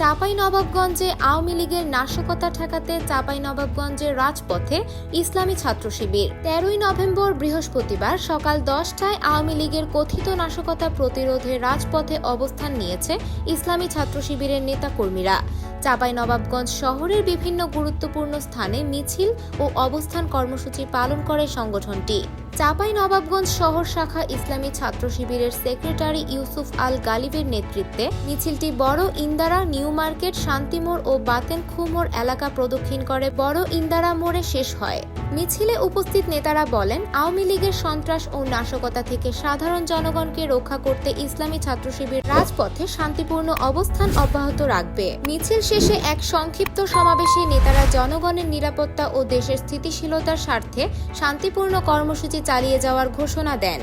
চাঁপাইনবাবগঞ্জে আওয়ামী লীগের নাশকতা ঠেকাতে চাঁপাইনবাবগঞ্জের রাজপথে ইসলামী ছাত্র শিবির। 13ই নভেম্বর বৃহস্পতিবার সকাল 10টায় আওয়ামী লীগের কথিত নাশকতা প্রতিরোধে রাজপথে অবস্থান নিয়েছে ইসলামী ছাত্র শিবিরের নেতাকর্মীরা। চাঁপাইনবাবগঞ্জ শহরের বিভিন্ন গুরুত্বপূর্ণ স্থানে মিছিল ও অবস্থান কর্মসূচি পালন করে সংগঠনটি। চাঁপাইনবাবগঞ্জ শহর শাখা ইসলামী ছাত্র শিবিরের সেক্রেটারি ইউসুফ আল গালিবের নেতৃত্বে মিছিলটি বড় ইন্দারা, নিউ মার্কেট, শান্তিমোড় ও বাতেনখু মোড় এলাকা প্রদক্ষিণ করে বড় ইন্দারা মোড়ে শেষ হয়। মিছিলে উপস্থিত নেতারা বলেন, আওয়ামী লীগের সন্ত্রাস ও নাশকতা থেকে সাধারণ জনগণকে রক্ষা করতে ইসলামী ছাত্র শিবির রাজপথে শান্তিপূর্ণ অবস্থান অব্যাহত রাখবে। মিছিল শেষে এক সংক্ষিপ্ত সমাবেশে নেতারা জনগণের নিরাপত্তা ও দেশের স্থিতিশীলতার স্বার্থে শান্তিপূর্ণ কর্মসূচি চালিয়ে যাওয়ার ঘোষণা দেন।